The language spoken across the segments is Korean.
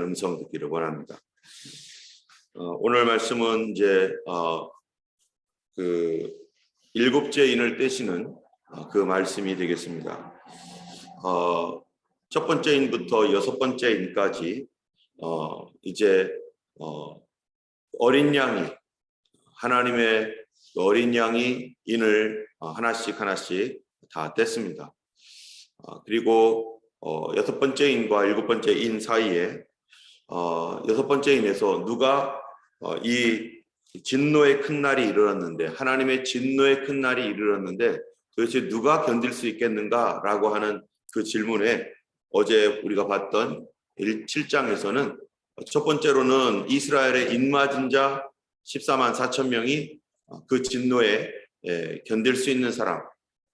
음성 듣기를 원합니다. 오늘 말씀은 이제 그 일곱째 인을 떼시는 그 말씀이 되겠습니다. 첫 번째 인부터 여섯 번째 인까지 이제 어린 양이, 하나님의 어린 양이 인을 하나씩 다 뗐습니다. 그리고 여섯 번째 인과 일곱 번째 인 사이에 여섯 번째 인에서 누가 이 진노의 큰 날이 이르렀는데, 하나님의 진노의 큰 날이 이르렀는데 도대체 누가 견딜 수 있겠는가라고 하는 그 질문에 어제 우리가 봤던 7장에서는 첫 번째로는 이스라엘의 인맞은 자 14만 4천 명이 그 진노에 견딜 수 있는 사람,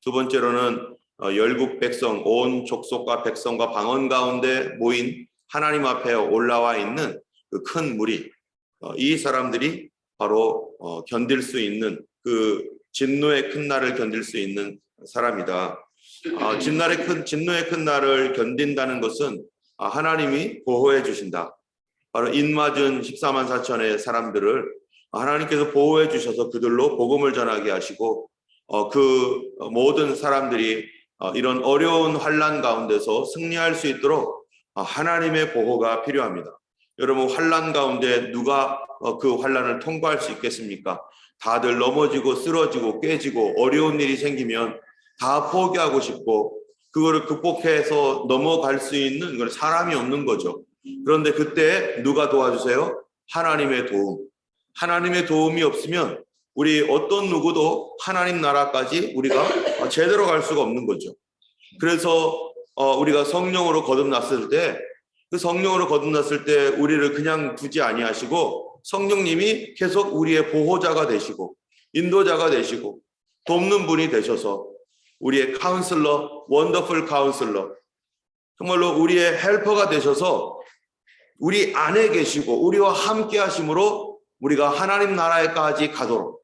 두 번째로는 열국 백성, 온 족속과 백성과 방언 가운데 모인 하나님 앞에 올라와 있는 그 큰 무리, 이 사람들이 바로 견딜 수 있는 그 진노의 큰 날을 견딜 수 있는 사람이다. 진노의 큰 날을 견딘다는 것은 하나님이 보호해 주신다. 바로 인맞은 14만 4천의 사람들을 하나님께서 보호해 주셔서 그들로 복음을 전하게 하시고, 그 모든 사람들이 이런 어려운 환난 가운데서 승리할 수 있도록 하나님의 보호가 필요합니다. 여러분, 환난 가운데 누가 그 환난을 통과할 수 있겠습니까? 다들 넘어지고 쓰러지고 깨지고 어려운 일이 생기면 다 포기하고 싶고 그거를 극복해서 넘어갈 수 있는 건 사람이 없는 거죠. 그런데 그때 누가 도와주세요? 하나님의 도움. 하나님의 도움이 없으면 우리 어떤 누구도 하나님 나라까지 우리가 제대로 갈 수가 없는 거죠. 그래서 우리가 성령으로 거듭났을 때, 그 성령으로 거듭났을 때 우리를 그냥 두지 아니하시고 성령님이 계속 우리의 보호자가 되시고 인도자가 되시고 돕는 분이 되셔서 우리의 카운슬러, 원더풀 카운슬러, 정말로 우리의 헬퍼가 되셔서 우리 안에 계시고 우리와 함께 하심으로 우리가 하나님 나라에까지 가도록,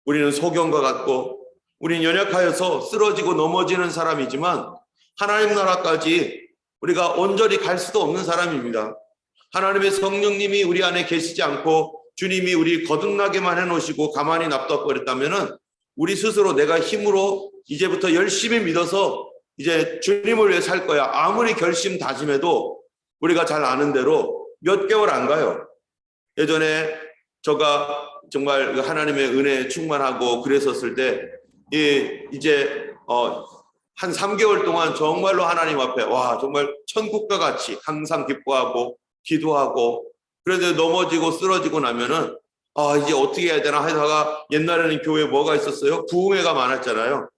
우리는 소경과 같고 우리는 연약하여서 쓰러지고 넘어지는 사람이지만 하나님 나라까지 우리가 온전히 갈 수도 없는 사람입니다. 하나님의 성령님이 우리 안에 계시지 않고 주님이 우리 거듭나게만 해놓으시고 가만히 납둬버렸다면은 우리 스스로 내가 힘으로 이제부터 열심히 믿어서 이제 주님을 위해 살 거야, 아무리 결심 다짐해도 우리가 잘 아는 대로 몇 개월 안 가요. 예전에 제가 정말 하나님의 은혜에 충만하고 그랬었을 때 이제 한 3개월 동안 정말로 하나님 앞에 정말 천국과 같이 항상 기뻐하고 기도하고, 그래도 넘어지고 쓰러지고 나면은 이제 어떻게 해야 되나 하다가, 옛날에는 교회에 뭐가 있었어요? 부흥회가 많았잖아요.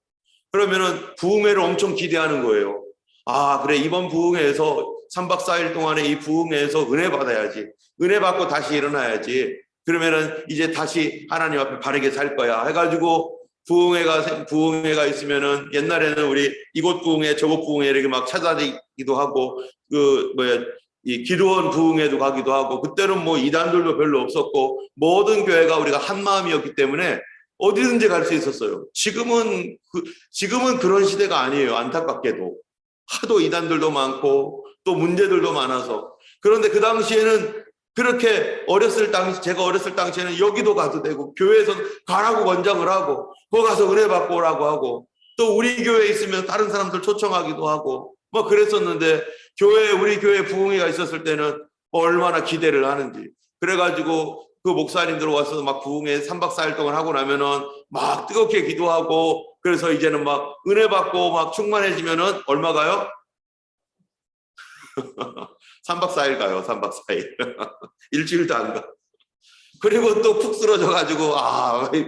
그러면은 부흥회를 엄청 기대하는 거예요. 그래, 이번 부흥회에서 3박 4일 동안에 이 부흥회에서 은혜 받아야지, 은혜 받고 다시 일어나야지, 그러면은 이제 다시 하나님 앞에 바르게 살 거야 해가지고 부흥회가 있으면은, 옛날에는 우리 이곳 부흥회 저곳 부흥회 이렇게 막 찾아다니기도 하고, 이 기도원 부흥회도 가기도 하고, 그때는 뭐 이단들도 별로 없었고 모든 교회가 우리가 한 마음이었기 때문에 어디든지 갈 수 있었어요. 지금은 그런 시대가 아니에요. 안타깝게도 하도 이단들도 많고 또 문제들도 많아서. 그런데 그 당시에는 그렇게 제가 어렸을 당시에는 여기도 가도 되고 교회에서 가라고 권장을 하고 거기 가서 은혜 받고 오라고 하고, 또 우리 교회에 있으면 다른 사람들 초청하기도 하고 뭐 그랬었는데, 우리 교회 부흥회가 있었을 때는 얼마나 기대를 하는지. 그래가지고 그 목사님들 와서 막 부흥회 3박 4일 동안 하고 나면은 막 뜨겁게 기도하고, 그래서 이제는 막 은혜 받고 막 충만해지면은 얼마 가요? 3박 4일 가요. 3박 4일. 일주일도 안 가. 그리고 또 푹 쓰러져가지고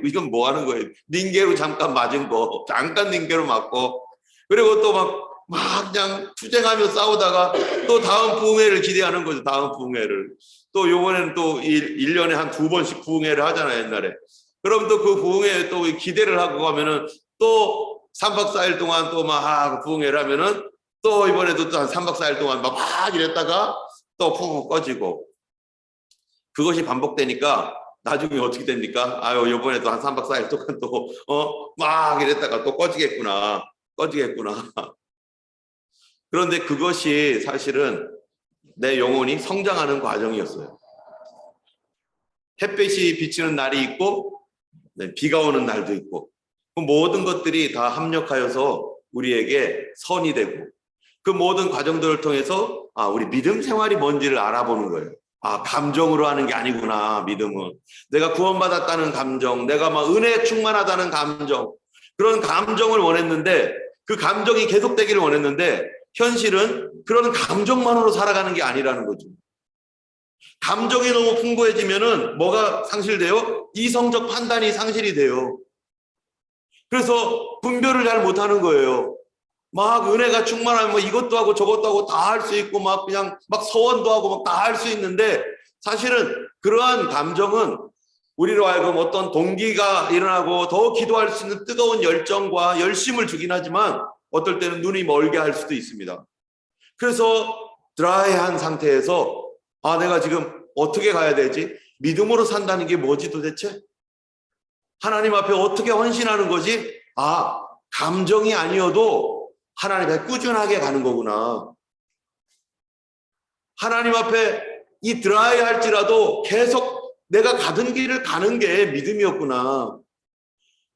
이건 뭐 하는 거예요? 닌게로 잠깐 맞은 거, 잠깐 닌게로 맞고, 그리고 또 막 그냥 투쟁하며 싸우다가 또 다음 부흥회를 기대하는 거죠. 다음 부흥회를. 또 요번에는 또 1년에 한 2번씩 부흥회를 하잖아요, 옛날에. 그럼 또 그 부흥회에 또 기대를 하고 가면은 또 3박 4일 동안 또 막 부흥회를 하면은 또 이번에도 또 한 3박 4일 동안 막 이랬다가 또 푹 꺼지고, 그것이 반복되니까 나중에 어떻게 됩니까? 요번에도 한 3박 4일 동안 또 막 이랬다가 또 꺼지겠구나. 그런데 그것이 사실은 내 영혼이 성장하는 과정이었어요. 햇빛이 비치는 날이 있고 비가 오는 날도 있고 그 모든 것들이 다 합력하여서 우리에게 선이 되고 그 모든 과정들을 통해서 우리 믿음 생활이 뭔지를 알아보는 거예요. 감정으로 하는 게 아니구나. 믿음은 내가 구원받았다는 감정, 내가 막 은혜에 충만하다는 감정, 그런 감정을 원했는데 그 감정이 계속되기를 원했는데 현실은 그런 감정만으로 살아가는 게 아니라는 거죠. 감정이 너무 풍부해지면은 뭐가 상실돼요? 이성적 판단이 상실이 돼요. 그래서 분별을 잘 못하는 거예요. 막 은혜가 충만하면 뭐 이것도 하고 저것도 하고 다 할 수 있고 막 그냥 막 서원도 하고 막 다 할 수 있는데 사실은 그러한 감정은 우리로 하여금 어떤 동기가 일어나고 더 기도할 수 있는 뜨거운 열정과 열심을 주긴 하지만 어떨 때는 눈이 멀게 할 수도 있습니다. 그래서 드라이한 상태에서 내가 지금 어떻게 가야 되지? 믿음으로 산다는 게 뭐지 도대체? 하나님 앞에 어떻게 헌신하는 거지? 감정이 아니어도 하나님 앞에 꾸준하게 가는 거구나. 하나님 앞에 이 드라이 할지라도 계속 내가 가던 길을 가는 게 믿음이었구나.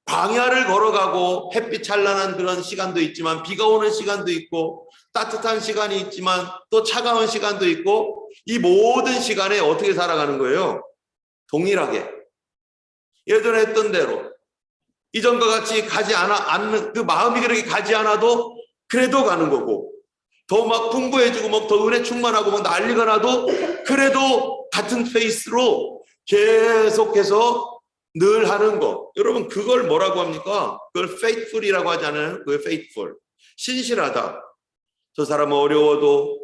광야를 걸어가고 햇빛 찬란한 그런 시간도 있지만 비가 오는 시간도 있고 따뜻한 시간이 있지만 또 차가운 시간도 있고 이 모든 시간에 어떻게 살아가는 거예요? 동일하게 예전에 했던 대로 이전과 같이 가지 않는 그 마음이 그렇게 가지 않아도 그래도 가는 거고 더 막 풍부해지고 막 더 은혜 충만하고 막 난리가 나도 그래도 같은 페이스로 계속해서 늘 하는 거. 여러분 그걸 뭐라고 합니까? 그걸 faithful이라고 하잖아요. 그게 faithful. 신실하다. 저 사람은 어려워도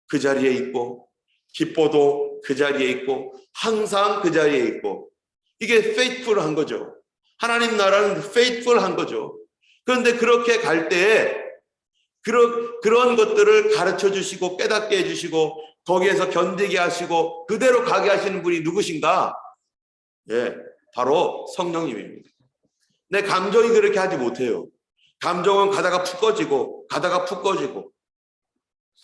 그 자리에 있고 기뻐도 그 자리에 있고 항상 그 자리에 있고 이게 faithful한 거죠. 하나님 나라는 faithful한 거죠. 그런데 그렇게 갈 때에 그런 것들을 가르쳐 주시고 깨닫게 해주시고 거기에서 견디게 하시고 그대로 가게 하시는 분이 누구신가? 바로 성령님입니다. 내 감정이 그렇게 하지 못해요. 감정은 가다가 푹 꺼지고 가다가 푹 꺼지고.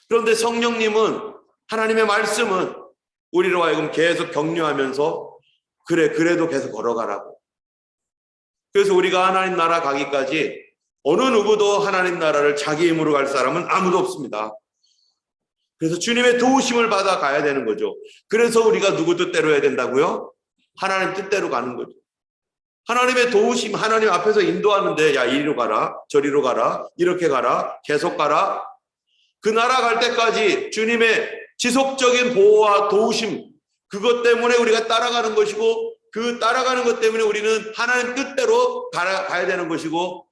그런데 성령님은 하나님의 말씀은 우리로 하여금 계속 격려하면서 그래도 계속 걸어가라고. 그래서 우리가 하나님 나라 가기까지 어느 누구도 하나님 나라를 자기 힘으로 갈 사람은 아무도 없습니다. 그래서 주님의 도우심을 받아 가야 되는 거죠. 그래서 우리가 누구 뜻대로 해야 된다고요? 하나님 뜻대로 가는 거죠. 하나님의 도우심, 하나님 앞에서 인도하는데 야 이리로 가라, 저리로 가라, 이렇게 가라, 계속 가라. 그 나라 갈 때까지 주님의 지속적인 보호와 도우심 그것 때문에 우리가 따라가는 것이고 그 따라가는 것 때문에 우리는 하나님 뜻대로 가야 되는 것이고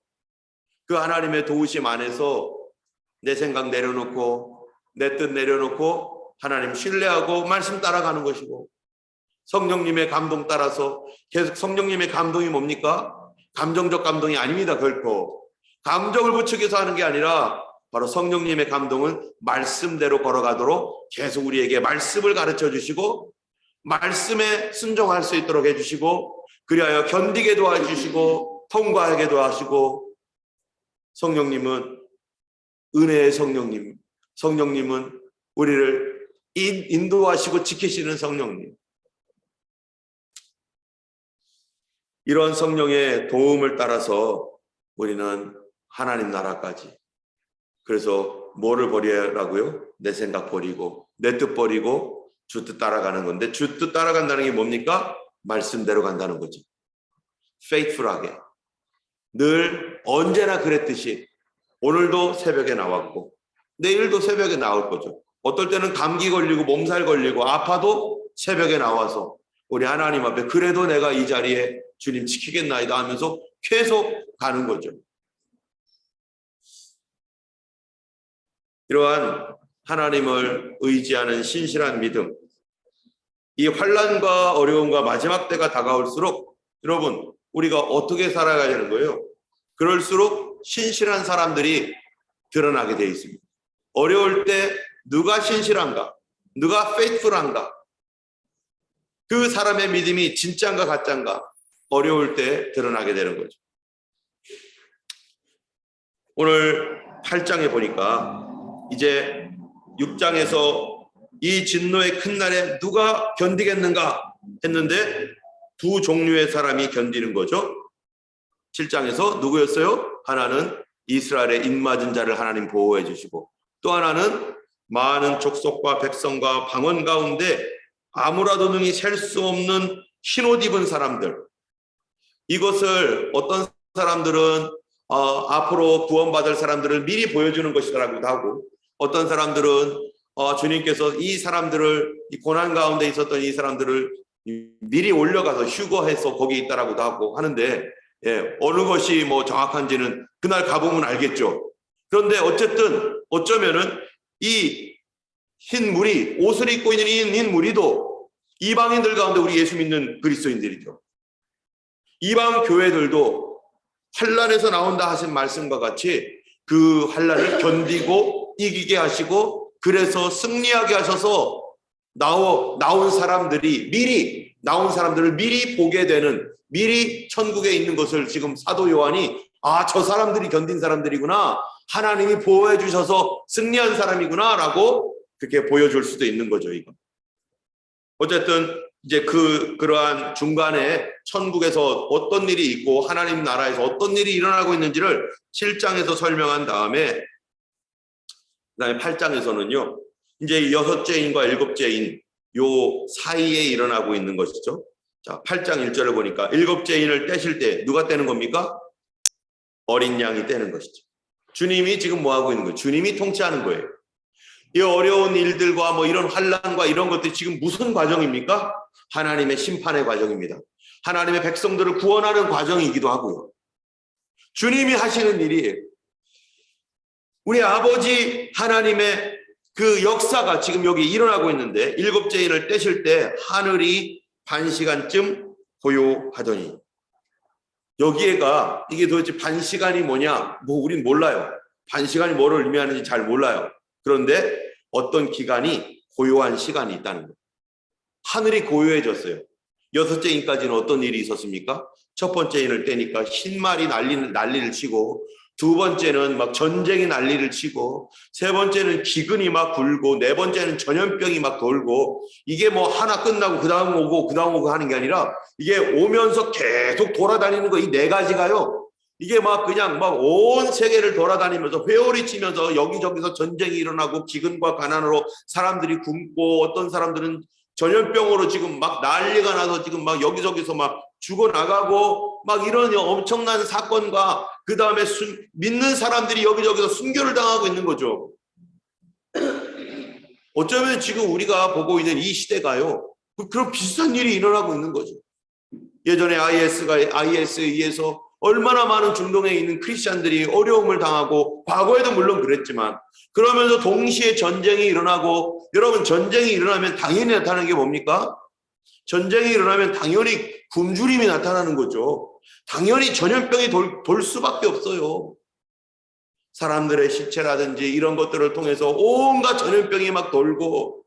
그 하나님의 도우심 안에서 내 생각 내려놓고 내 뜻 내려놓고 하나님 신뢰하고 말씀 따라가는 것이고 성령님의 감동 따라서 계속 성령님의 감동이 뭡니까? 감정적 감동이 아닙니다. 결코 감정을 부추겨서 하는 게 아니라 바로 성령님의 감동은 말씀대로 걸어가도록 계속 우리에게 말씀을 가르쳐 주시고 말씀에 순종할 수 있도록 해주시고 그리하여 견디게 도와주시고 통과하게 도와주시고 성령님은 은혜의 성령님, 성령님은 우리를 인도하시고 지키시는 성령님. 이런 성령의 도움을 따라서 우리는 하나님 나라까지. 그래서 뭐를 버리라고요? 내 생각 버리고 내 뜻 버리고 주 뜻 따라가는 건데 주 뜻 따라간다는 게 뭡니까? 말씀대로 간다는 거죠. faithful하게. 늘 언제나 그랬듯이 오늘도 새벽에 나왔고 내일도 새벽에 나올 거죠. 어떨 때는 감기 걸리고 몸살 걸리고 아파도 새벽에 나와서 우리 하나님 앞에 그래도 내가 이 자리에 주님 지키겠나이다 하면서 계속 가는 거죠. 이러한 하나님을 의지하는 신실한 믿음, 이 환난과 어려움과 마지막 때가 다가올수록 여러분 우리가 어떻게 살아가야 되는 거예요? 그럴수록 신실한 사람들이 드러나게 되어 있습니다. 어려울 때 누가 신실한가? 누가 faithful한가? 그 사람의 믿음이 진짜인가 가짜인가? 어려울 때 드러나게 되는 거죠. 오늘 8장에 보니까 이제 6장에서 이 진노의 큰 날에 누가 견디겠는가 했는데 두 종류의 사람이 견디는 거죠. 7장에서 누구였어요? 하나는 이스라엘의 입맞은 자를 하나님 보호해 주시고, 또 하나는 많은 족속과 백성과 방언 가운데 아무라도 능히 셀 수 없는 흰옷 입은 사람들, 이것을 어떤 사람들은 앞으로 구원받을 사람들을 미리 보여주는 것이라고도 하고, 어떤 사람들은 주님께서 이 사람들을, 이 고난 가운데 있었던 이 사람들을 미리 올려가서 휴거해서 거기 있다라고도 하고 하는데, 어느 것이 뭐 정확한지는 그날 가보면 알겠죠. 그런데 어쨌든 어쩌면은 이 흰 무리, 옷을 입고 있는 이 흰 무리도 이방인들 가운데 우리 예수 믿는 그리스도인들이죠. 이방 교회들도 환란에서 나온다 하신 말씀과 같이 그 환란을 견디고 이기게 하시고, 그래서 승리하게 하셔서 나온 사람들이 나온 사람들을 미리 보게 되는, 미리 천국에 있는 것을 지금 사도 요한이 저 사람들이 견딘 사람들이구나, 하나님이 보호해 주셔서 승리한 사람이구나 라고 그렇게 보여줄 수도 있는 거죠. 이거 어쨌든 이제 그러한 중간에 천국에서 어떤 일이 있고 하나님 나라에서 어떤 일이 일어나고 있는지를 7장에서 설명한 다음에, 그다음에 8장에서는요 이제 6째 인과 7째 인 요 사이에 일어나고 있는 것이죠. 자, 8장 1절을 보니까 7째 인을 떼실 때 누가 떼는 겁니까? 어린 양이 떼는 것이죠. 주님이 지금 뭐 하고 있는 거예요? 주님이 통치하는 거예요. 이 어려운 일들과 뭐 이런 환란과 이런 것들이 지금 무슨 과정입니까? 하나님의 심판의 과정입니다. 하나님의 백성들을 구원하는 과정이기도 하고요. 주님이 하시는 일이에요. 우리 아버지 하나님의 그 역사가 지금 여기 일어나고 있는데, 7째 인을 떼실 때 하늘이 반 시간쯤 고요하더니, 여기에가 이게 도대체 반 시간이 뭐냐? 뭐 우린 몰라요. 반 시간이 뭐를 의미하는지 잘 몰라요. 그런데 어떤 기간이 고요한 시간이 있다는 거예요. 하늘이 고요해졌어요. 6째 인까지는 어떤 일이 있었습니까? 첫 번째 인을 떼니까 흰말이 난리를 치고, 두 번째는 막 전쟁이 난리를 치고, 세 번째는 기근이 막 굴고, 네 번째는 전염병이 막 돌고, 이게 뭐 하나 끝나고 그 다음 오고 하는 게 아니라 이게 오면서 계속 돌아다니는 거, 이 네 가지가요. 이게 막 그냥 막 온 세계를 돌아다니면서 회오리 치면서 여기저기서 전쟁이 일어나고 기근과 가난으로 사람들이 굶고, 어떤 사람들은 전염병으로 지금 막 난리가 나서 지금 막 여기저기서 막 죽어나가고, 막 이런 엄청난 사건과 그 다음에 믿는 사람들이 여기저기서 순교를 당하고 있는 거죠. 어쩌면 지금 우리가 보고 있는 이 시대가요, 그런 비슷한 일이 일어나고 있는 거죠. 예전에 IS에 의해서 얼마나 많은 중동에 있는 크리스찬들이 어려움을 당하고, 과거에도 물론 그랬지만, 그러면서 동시에 전쟁이 일어나고, 여러분 전쟁이 일어나면 당연히 나타나는 게 뭡니까? 전쟁이 일어나면 당연히 굶주림이 나타나는 거죠. 당연히 전염병이 돌 수밖에 없어요. 사람들의 시체라든지 이런 것들을 통해서 온갖 전염병이 막 돌고,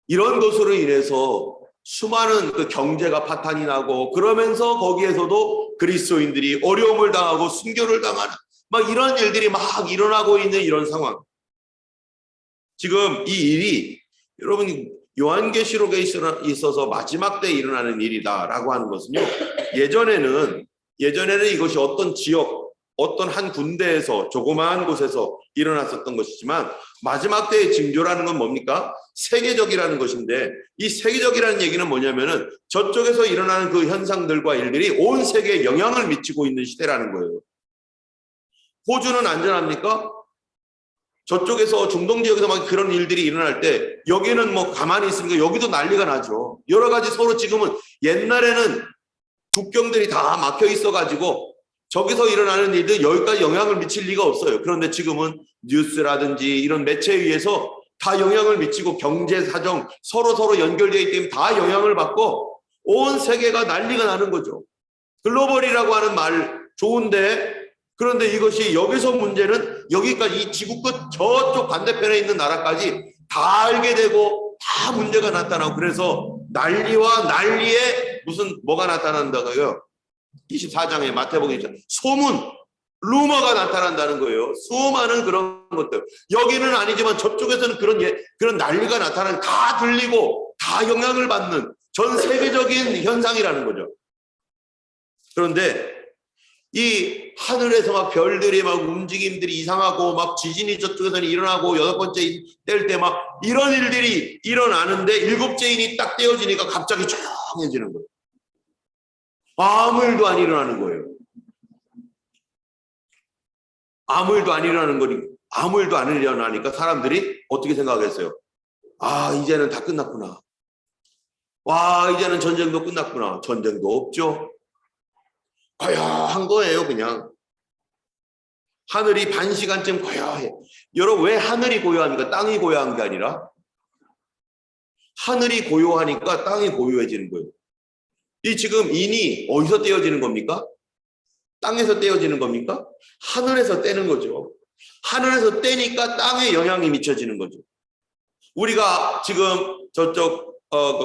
이런 것으로 인해서 수많은 그 경제가 파탄이 나고, 그러면서 거기에서도 그리스도인들이 어려움을 당하고 순교를 당하는 막 이런 일들이 막 일어나고 있는 이런 상황. 지금 이 일이 여러분 요한계시록에 있어서 마지막 때 일어나는 일이다라고 하는 것은요, 예전에는 이것이 어떤 지역, 어떤 한 군대에서 조그마한 곳에서 일어났었던 것이지만, 마지막 때의 징조라는 건 뭡니까? 세계적이라는 것인데, 이 세계적이라는 얘기는 뭐냐면은 저쪽에서 일어나는 그 현상들과 일들이 온 세계에 영향을 미치고 있는 시대라는 거예요. 호주는 안전합니까? 저쪽에서 중동 지역에서 막 그런 일들이 일어날 때 여기는 뭐 가만히 있으니까 여기도 난리가 나죠. 여러 가지 서로 지금은, 옛날에는 국경들이 다 막혀 있어가지고 저기서 일어나는 일들 여기까지 영향을 미칠 리가 없어요. 그런데 지금은 뉴스라든지 이런 매체에 의해서 다 영향을 미치고, 경제 사정 서로 연결되어 있기 때문에 다 영향을 받고 온 세계가 난리가 나는 거죠. 글로벌이라고 하는 말 좋은데, 그런데 이것이 여기서 문제는 여기까지, 이 지구 끝 저쪽 반대편에 있는 나라까지 다 알게 되고 다 문제가 나타나고, 그래서 난리와 난리에 뭐가 나타난다고요? 24장에 마태복음 있잖아요. 소문, 루머가 나타난다는 거예요. 수많은 그런 것들. 여기는 아니지만 저쪽에서는 그런 난리가 나타나는, 다 들리고 다 영향을 받는 전 세계적인 현상이라는 거죠. 그런데 이 하늘에서 막 별들이 막 움직임들이 이상하고 막 지진이 저쪽에서는 일어나고 여섯 번째 뗄 때 막 이런 일들이 일어나는데 일곱째 인이 딱 떼어지니까 갑자기 조용해지는 거예요. 아무 일도 안 일어나는 거예요. 아무 일도 안 일어나니까 사람들이 어떻게 생각하겠어요? 아, 이제는 다 끝났구나. 와, 이제는 전쟁도 끝났구나. 전쟁도 없죠. 고요한 거예요, 그냥. 하늘이 반 시간쯤 고요해. 여러분, 왜 하늘이 고요합니까? 땅이 고요한 게 아니라 하늘이 고요하니까 땅이 고요해지는 거예요. 이 지금 인이 어디서 떼어지는 겁니까? 땅에서 떼어지는 겁니까? 하늘에서 떼는 거죠. 하늘에서 떼니까 땅에 영향이 미쳐지는 거죠. 우리가 지금 저쪽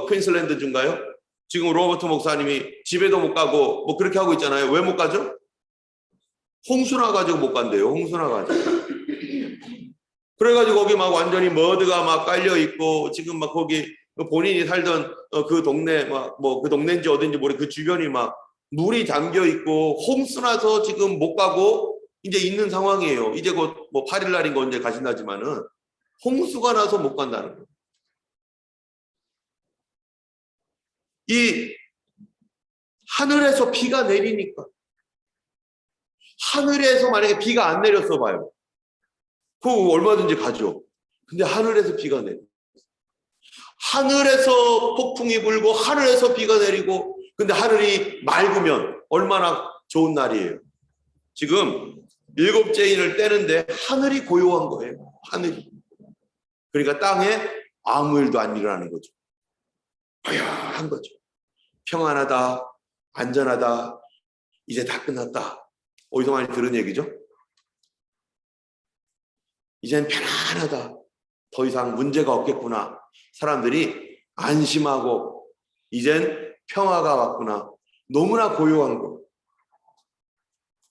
퀸슬랜드 중가요? 지금 로버트 목사님이 집에도 못 가고 뭐 그렇게 하고 있잖아요. 왜 못 가죠? 홍수나 가지고 못 간대요. 홍수나 가지고. 그래가지고 거기 막 완전히 머드가 막 깔려 있고 지금 막 거기 본인이 살던 그 동네 막 뭐 그 동네인지 어딘지 모르 그 주변이 막 물이 잠겨 있고 홍수나서 지금 못 가고 이제 있는 상황이에요. 이제 곧 뭐 8일 날인가 언제 가신다지만은 홍수가 나서 못 간다는 거예요. 이 하늘에서 비가 내리니까 하늘에서 만약에 비가 안 내렸어 봐요. 그거 얼마든지 가죠. 근데 하늘에서 비가 내려. 하늘에서 폭풍이 불고 하늘에서 비가 내리고 근데 하늘이 맑으면 얼마나 좋은 날이에요. 지금 일곱째 인을 떼는데 하늘이 고요한 거예요. 하늘이. 그러니까 땅에 아무 일도 안 일어나는 거죠. 고요한 거죠. 평안하다, 안전하다, 이제 다 끝났다. 어디서 많이 들은 얘기죠? 이젠 편안하다. 더 이상 문제가 없겠구나. 사람들이 안심하고 이젠 평화가 왔구나. 너무나 고요한 거.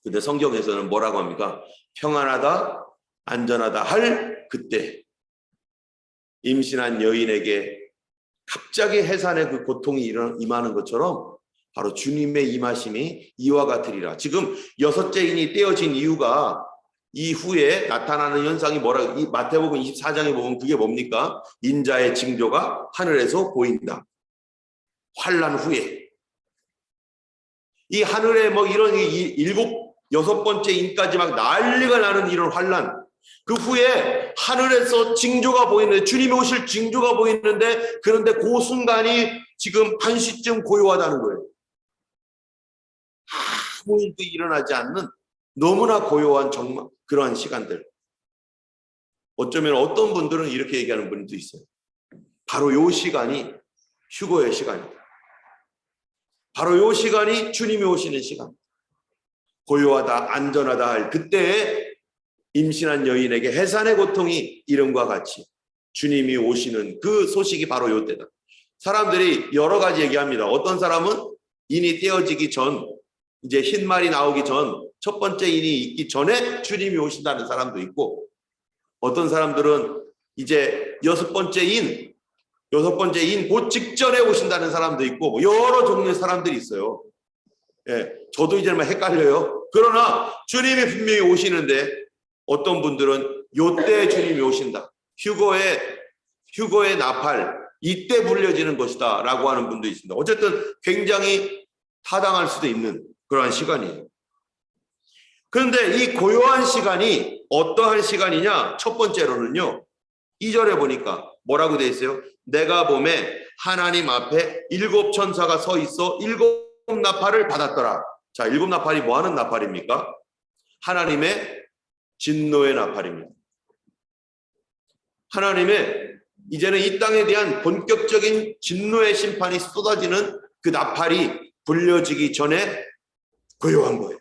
근데 성경에서는 뭐라고 합니까? 평안하다, 안전하다 할 그때 임신한 여인에게 갑자기 해산의 그 고통이 임하는 것처럼 바로 주님의 임하심이 이와 같으리라. 지금 여섯째 인이 떼어진 이유가 이후에 나타나는 현상이 뭐라, 이 마태복음 24장에 보면 그게 뭡니까? 인자의 징조가 하늘에서 보인다. 환난 후에. 이 하늘에 뭐 이런 여섯 번째 인까지 막 난리가 나는 이런 환난. 그 후에 하늘에서 징조가 보이는데, 주님이 오실 징조가 보이는데, 그런데 그 순간이 지금 한시쯤 고요하다는 거예요. 아무 일도 일어나지 않는 너무나 고요한 정말 그러한 시간들. 어쩌면 어떤 분들은 이렇게 얘기하는 분도 있어요. 바로 요 시간이 휴거의 시간이다. 바로 요 시간이 주님이 오시는 시간. 고요하다, 안전하다 할 그때에 임신한 여인에게 해산의 고통이 이름과 같이 주님이 오시는 그 소식이 바로 요 때다. 사람들이 여러 가지 얘기합니다. 어떤 사람은 인이 떼어지기 전, 이제 흰말이 나오기 전, 첫 번째 인이 있기 전에 주님이 오신다는 사람도 있고, 어떤 사람들은 이제 여섯 번째 인 곧 직전에 오신다는 사람도 있고, 뭐 여러 종류의 사람들이 있어요. 예, 저도 이제 막 헷갈려요. 그러나 주님이 분명히 오시는데 어떤 분들은 요때 주님이 오신다. 휴거의 나팔, 이때 불려지는 것이다 라고 하는 분도 있습니다. 어쨌든 굉장히 타당할 수도 있는 그러한 시간이에요. 그런데 이 고요한 시간이 어떠한 시간이냐? 첫 번째로는요, 2절에 보니까 뭐라고 되어 있어요? 내가 봄에 하나님 앞에 7 천사가 서 있어 7 나팔을 받았더라. 자, 7 나팔이 뭐 하는 나팔입니까? 하나님의 진노의 나팔입니다. 하나님의 이제는 이 땅에 대한 본격적인 진노의 심판이 쏟아지는 그 나팔이 불려지기 전에 고요한 거예요.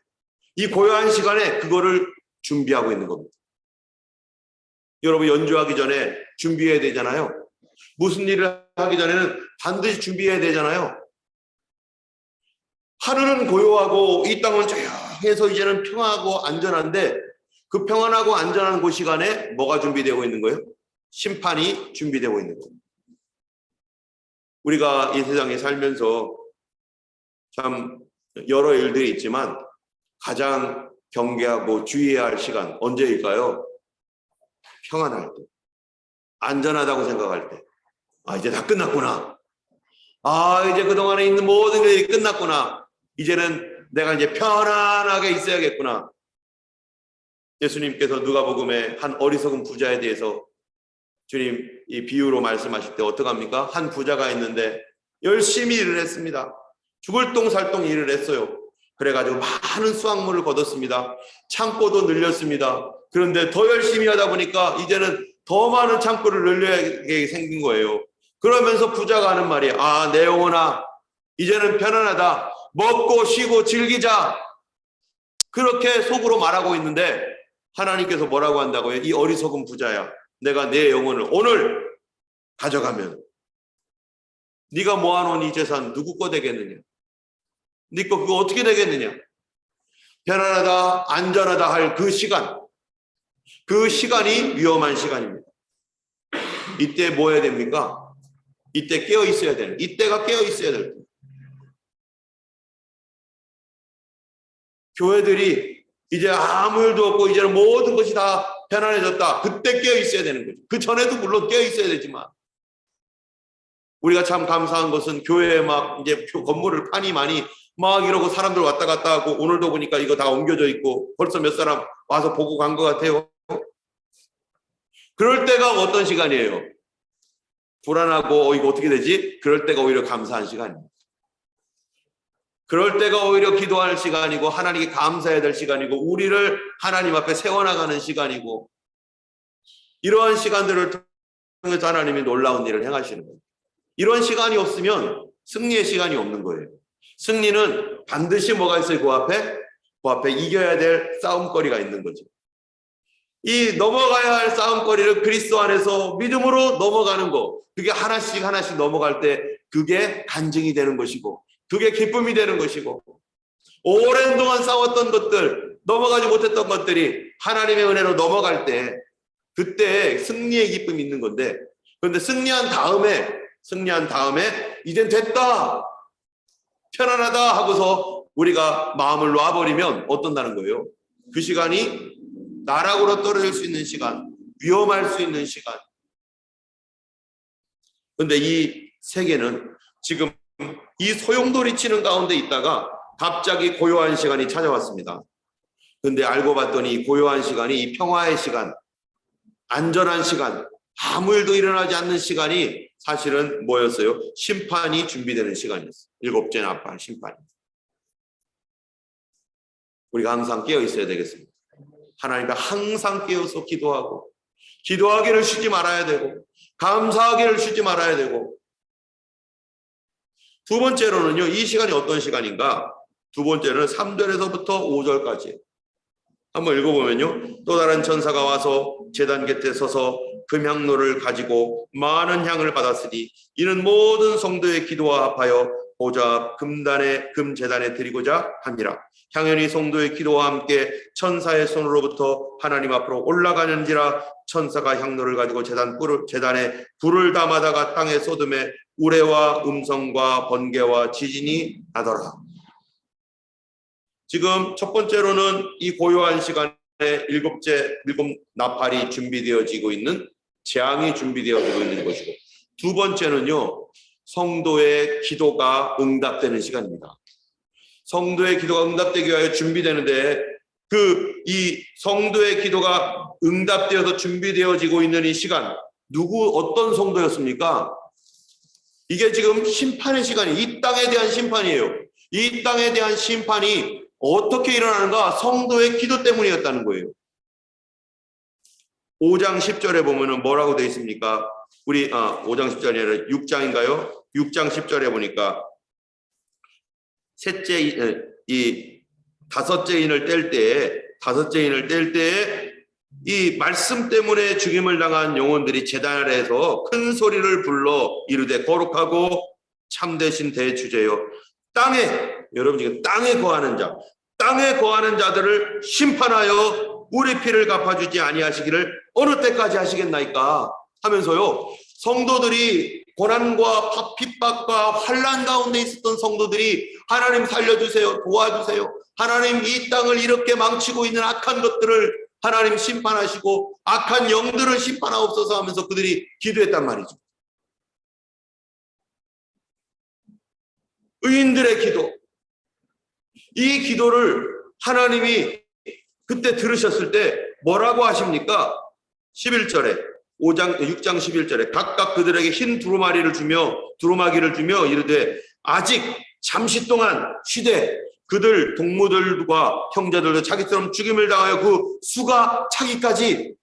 이 고요한 시간에 그거를 준비하고 있는 겁니다. 여러분, 연주하기 전에 준비해야 되잖아요. 무슨 일을 하기 전에는 반드시 준비해야 되잖아요. 하늘은 고요하고 이 땅은 조용한 해서 이제는 평안하고 안전한데 그 평안하고 안전한 그 시간에 뭐가 준비되고 있는 거예요? 심판이 준비되고 있는 거예요. 우리가 이 세상에 살면서 참 여러 일들이 있지만 가장 경계하고 주의해야 할 시간 언제일까요? 평안할 때, 안전하다고 생각할 때. 아, 이제 다 끝났구나. 아, 이제 그동안에 있는 모든 일이 끝났구나. 이제는 내가 이제 편안하게 있어야겠구나. 예수님께서 누가복음에 한 어리석은 부자에 대해서 주님 이 비유로 말씀하실 때 어떡합니까? 한 부자가 있는데 열심히 일을 했습니다. 죽을 똥살똥 일을 했어요. 그래가지고 많은 수확물을 거뒀습니다. 창고도 늘렸습니다. 그런데 더 열심히 하다 보니까 이제는 더 많은 창고를 늘려야게 생긴 거예요. 그러면서 부자가 하는 말이에요. 아, 내 영혼아, 이제는 편안하다. 먹고 쉬고 즐기자. 그렇게 속으로 말하고 있는데 하나님께서 뭐라고 한다고요? 이 어리석은 부자야. 내가 내 영혼을 오늘 가져가면 네가 모아놓은 이 재산 누구 거 되겠느냐? 네 거 그거 어떻게 되겠느냐? 편안하다, 안전하다 할 그 시간, 그 시간이 위험한 시간입니다. 이때 뭐 해야 됩니까? 이때 깨어 있어야 되는, 이때가 깨어 있어야 될 겁니다. 교회들이 이제 아무 일도 없고 이제는 모든 것이 다 편안해졌다. 그때 깨어 있어야 되는 거죠. 그 전에도 물론 깨어 있어야 되지만 우리가 참 감사한 것은 교회에 막 이제 건물을 파니 많이 막 이러고 사람들 왔다 갔다 하고 오늘도 보니까 이거 다 옮겨져 있고 벌써 몇 사람 와서 보고 간 것 같아요. 그럴 때가 어떤 시간이에요? 불안하고 이거 어떻게 되지? 그럴 때가 오히려 감사한 시간입니다. 그럴 때가 오히려 기도할 시간이고 하나님께 감사해야 될 시간이고 우리를 하나님 앞에 세워나가는 시간이고 이러한 시간들을 통해서 하나님이 놀라운 일을 행하시는 거예요. 이런 시간이 없으면 승리의 시간이 없는 거예요. 승리는 반드시 뭐가 있어요? 그 앞에 이겨야 될 싸움거리가 있는 거죠. 이 넘어가야 할 싸움거리를 그리스도 안에서 믿음으로 넘어가는 거, 그게 하나씩 하나씩 넘어갈 때 그게 간증이 되는 것이고 그게 기쁨이 되는 것이고 오랜 동안 싸웠던 것들, 넘어가지 못했던 것들이 하나님의 은혜로 넘어갈 때 그때 승리의 기쁨이 있는 건데 그런데 승리한 다음에 이젠 됐다, 편안하다 하고서 우리가 마음을 놔버리면 어떤다는 거예요? 그 시간이 나락으로 떨어질 수 있는 시간, 위험할 수 있는 시간. 그런데 이 세계는 지금 이 소용돌이 치는 가운데 있다가 갑자기 고요한 시간이 찾아왔습니다. 그런데 알고 봤더니 고요한 시간이 이 평화의 시간, 안전한 시간, 아무 일도 일어나지 않는 시간이 사실은 뭐였어요? 심판이 준비되는 시간이었어요. 일곱째 나팔 심판이. 우리가 항상 깨어 있어야 되겠습니다. 하나님과 항상 깨어서 기도하고 기도하기를 쉬지 말아야 되고 감사하기를 쉬지 말아야 되고 두 번째로는요. 이 시간이 어떤 시간인가? 두 번째는 3절에서부터 5절까지 한번 읽어보면요. 또 다른 천사가 와서 제단 곁에 서서 금향로를 가지고 많은 향을 받았으니 이는 모든 성도의 기도와 합하여 보좌 금제단에 드리고자 함이라. 향연이 성도의 기도와 함께 천사의 손으로부터 하나님 앞으로 올라가는지라. 천사가 향로를 가지고 제단에 불을 담아다가 땅에 쏟음에 우레와 음성과 번개와 지진이 나더라. 지금 첫 번째로는 이 고요한 시간에 일곱 나팔이 준비되어지고 있는 재앙이 준비되어지고 있는 것이고 두 번째는요. 성도의 기도가 응답되는 시간입니다. 성도의 기도가 응답되기 위하여 준비되는데 이 성도의 기도가 응답되어서 준비되어지고 있는 이 시간 어떤 성도였습니까? 이게 지금 심판의 시간이 이 땅에 대한 심판이에요. 이 땅에 대한 심판이 어떻게 일어나는가? 성도의 기도 때문이었다는 거예요. 5장 10절에 보면은 뭐라고 되어 있습니까? 5장 10절이 아니라 6장인가요? 6장 10절에 보니까 다섯째 인을 뗄 때에 이 말씀 때문에 죽임을 당한 영혼들이 제단 아래에서 큰 소리를 불러 이르되 거룩하고 참되신 대주제여 여러분 지금 땅에 거하는 자, 땅에 거하는 자들을 심판하여 우리 피를 갚아주지 아니하시기를 어느 때까지 하시겠나이까 하면서요, 성도들이 고난과 핍박과 환난 가운데 있었던 성도들이 하나님 살려주세요, 도와주세요, 하나님 이 땅을 이렇게 망치고 있는 악한 것들을 하나님 심판하시고 악한 영들을 심판하옵소서 하면서 그들이 기도했단 말이죠. 의인들의 기도, 이 기도를 하나님이 그때 들으셨을 때 뭐라고 하십니까? 11절에 6장 11절에 각각 그들에게 흰 두루마기를 주며 이르되 아직 잠시 동안 쉬되 그들 동무들과 형제들도 자기처럼 죽임을 당하여 그 수가 차기까지.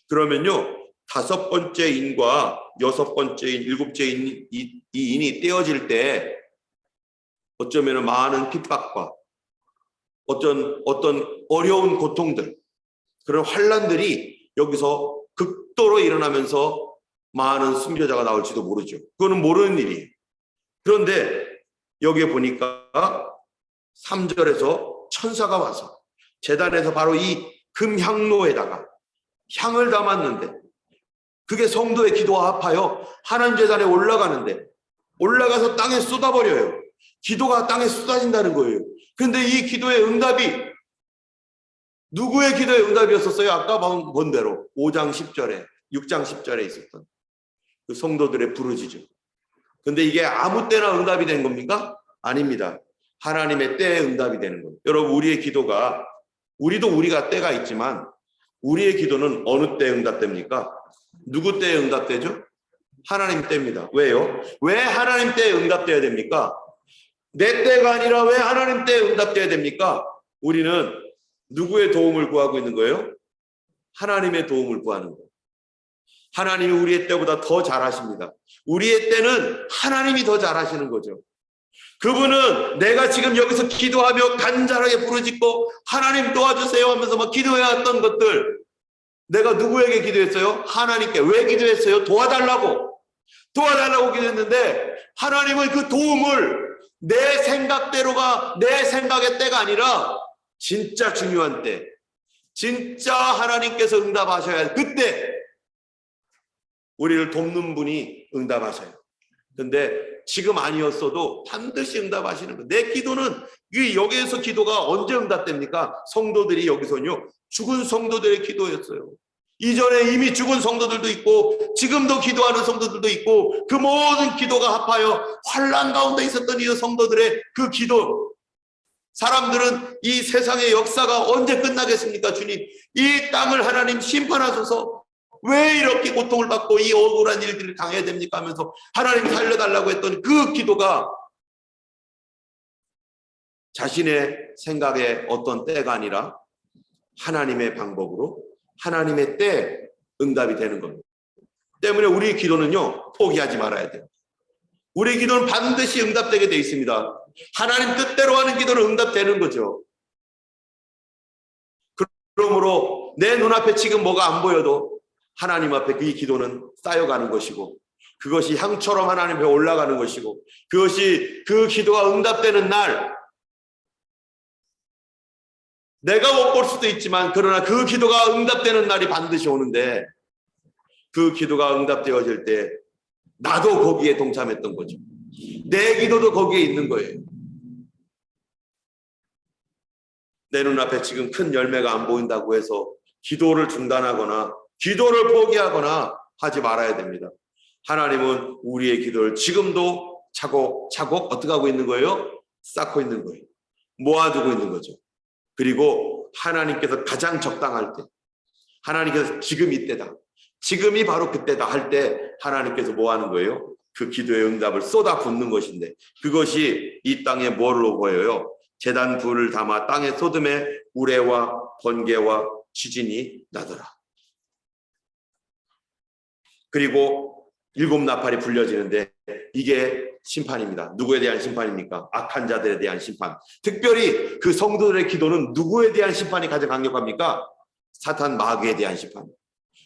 그러면요, 5번째 인과 6번째 인, 7번째 인, 이 인이 떼어질 때 어쩌면 많은 핍박과 어떤 어려운 고통들, 그런 환난들이 여기서 극도로 일어나면서 많은 순교자가 나올지도 모르죠. 그거는 모르는 일이에요. 그런데 여기에 보니까 3절에서 천사가 와서 제단에서 바로 이 금향로에다가 향을 담았는데, 그게 성도의 기도와 합하여 하나님 제단에 올라가는데, 올라가서 땅에 쏟아버려요. 기도가 땅에 쏟아진다는 거예요. 근데 이 기도의 응답이 누구의 기도의 응답이었었어요? 아까 본 대로 5장 10절에 6장 10절에 있었던 그 성도들의 부르짖음. 근데 이게 아무 때나 응답이 된 겁니까? 아닙니다. 하나님의 때에 응답이 되는 거예요. 여러분, 우리의 기도가, 우리가 때가 있지만 우리의 기도는 어느 때에 응답됩니까? 누구 때에 응답되죠? 하나님 때입니다. 왜요? 왜 하나님 때에 응답돼야 됩니까? 내 때가 아니라 왜 하나님 때에 응답돼야 됩니까? 우리는 누구의 도움을 구하고 있는 거예요? 하나님의 도움을 구하는 거예요. 하나님이 우리의 때보다 더 잘하십니다. 우리의 때는 하나님이 더 잘하시는 거죠. 그분은 내가 지금 여기서 기도하며 간절하게 부르짖고 하나님 도와주세요 하면서 막 기도해왔던 것들, 내가 누구에게 기도했어요? 하나님께. 왜 기도했어요? 도와달라고 기도했는데 하나님은 그 도움을 내 생각대로가, 내 생각의 때가 아니라 진짜 중요한 때, 진짜 하나님께서 응답하셔야 할 그때 우리를 돕는 분이 응답하셔요. 근데 지금 아니었어도 반드시 응답하시는 거예요. 내 기도는, 여기에서 기도가 언제 응답됩니까? 성도들이 여기서는요, 죽은 성도들의 기도였어요. 이전에 이미 죽은 성도들도 있고 지금도 기도하는 성도들도 있고, 그 모든 기도가 합하여 환난 가운데 있었던 이 성도들의 그 기도. 사람들은 이 세상의 역사가 언제 끝나겠습니까? 주님, 이 땅을 하나님 심판하소서, 왜 이렇게 고통을 받고 이 억울한 일들을 당해야 됩니까? 하면서 하나님 살려달라고 했던 그 기도가 자신의 생각에 어떤 때가 아니라 하나님의 방법으로, 하나님의 때에 응답이 되는 겁니다. 때문에 우리 기도는요, 포기하지 말아야 돼요. 우리 기도는 반드시 응답되게 돼 있습니다. 하나님 뜻대로 하는 기도는 응답되는 거죠. 그러므로 내 눈앞에 지금 뭐가 안 보여도 하나님 앞에 그 기도는 쌓여가는 것이고, 그것이 향처럼 하나님 앞에 올라가는 것이고, 그것이 그 기도가 응답되는 날, 내가 못 볼 수도 있지만 그러나 그 기도가 응답되는 날이 반드시 오는데, 그 기도가 응답되어질 때 나도 거기에 동참했던 거죠. 내 기도도 거기에 있는 거예요. 내 눈앞에 지금 큰 열매가 안 보인다고 해서 기도를 중단하거나 기도를 포기하거나 하지 말아야 됩니다. 하나님은 우리의 기도를 지금도 차곡차곡 어떻게 하고 있는 거예요? 쌓고 있는 거예요. 모아두고 있는 거죠. 그리고 하나님께서 가장 적당할 때, 하나님께서 지금 이때다, 지금이 바로 그때다 할 때 하나님께서 뭐 하는 거예요? 그 기도의 응답을 쏟아붓는 것인데, 그것이 이 땅에 뭘로 보여요? 제단 불을 담아 땅에 쏟음에 우레와 번개와 지진이 나더라. 그리고 7나팔이 불려지는데 이게 심판입니다. 누구에 대한 심판입니까? 악한 자들에 대한 심판. 특별히 그 성도들의 기도는 누구에 대한 심판이 가장 강력합니까? 사탄 마귀에 대한 심판.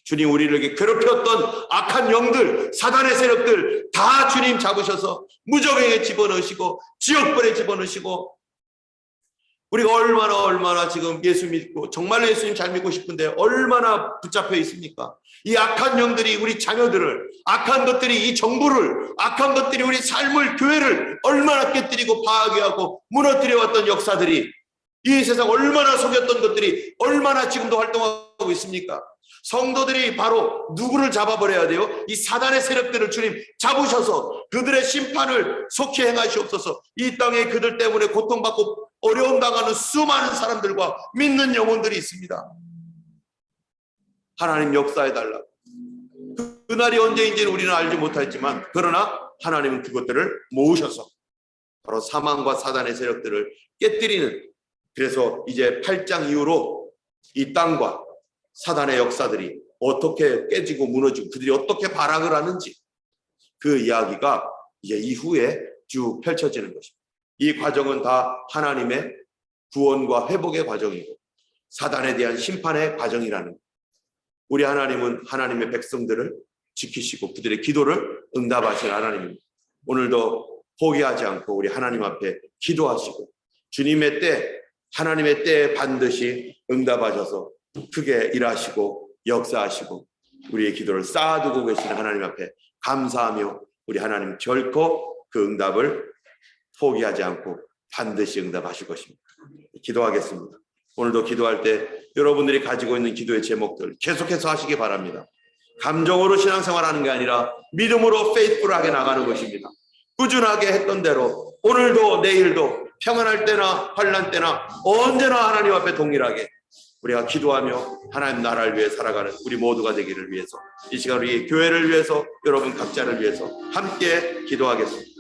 주님, 우리를 괴롭혔던 악한 영들, 사단의 세력들 다 주님 잡으셔서 무저갱에 집어넣으시고 지옥불에 집어넣으시고 우리가 얼마나 지금 예수 믿고 정말로 예수님 잘 믿고 싶은데 얼마나 붙잡혀 있습니까? 이 악한 영들이 우리 자녀들을, 악한 것들이 이 정부를, 악한 것들이 우리 삶을, 교회를 얼마나 깨뜨리고 파괴하고 무너뜨려 왔던 역사들이, 이 세상 얼마나 속였던 것들이 얼마나 지금도 활동하고 있습니까? 성도들이 바로 누구를 잡아버려야 돼요? 이 사단의 세력들을 주님 잡으셔서 그들의 심판을 속히 행하시옵소서. 이 땅에 그들 때문에 고통받고 어려움 당하는 수많은 사람들과 믿는 영혼들이 있습니다. 하나님 역사해달라. 그날이 언제인지는 우리는 알지 못했지만, 그러나 하나님은 그것들을 모으셔서 바로 사망과 사단의 세력들을 깨뜨리는, 그래서 이제 8장 이후로 이 땅과 사단의 역사들이 어떻게 깨지고 무너지고 그들이 어떻게 발악을 하는지, 그 이야기가 이제 이후에 쭉 펼쳐지는 것입니다. 이 과정은 다 하나님의 구원과 회복의 과정이고 사단에 대한 심판의 과정이라는 거예요. 우리 하나님은 하나님의 백성들을 지키시고 그들의 기도를 응답하신 하나님입니다. 오늘도 포기하지 않고 우리 하나님 앞에 기도하시고 주님의 때, 하나님의 때에 반드시 응답하셔서 크게 일하시고 역사하시고 우리의 기도를 쌓아두고 계시는 하나님 앞에 감사하며 우리 하나님 결코 그 응답을 포기하지 않고 반드시 응답하실 것입니다. 기도하겠습니다. 오늘도 기도할 때 여러분들이 가지고 있는 기도의 제목들 계속해서 하시기 바랍니다. 감정으로 신앙생활하는 게 아니라 믿음으로 페이스풀하게 나가는 것입니다. 꾸준하게 했던 대로 오늘도 내일도 평안할 때나 환난 때나 언제나 하나님 앞에 동일하게 우리가 기도하며 하나님 나라를 위해 살아가는 우리 모두가 되기를 위해서 이 시간 우리 교회를 위해서 여러분 각자를 위해서 함께 기도하겠습니다.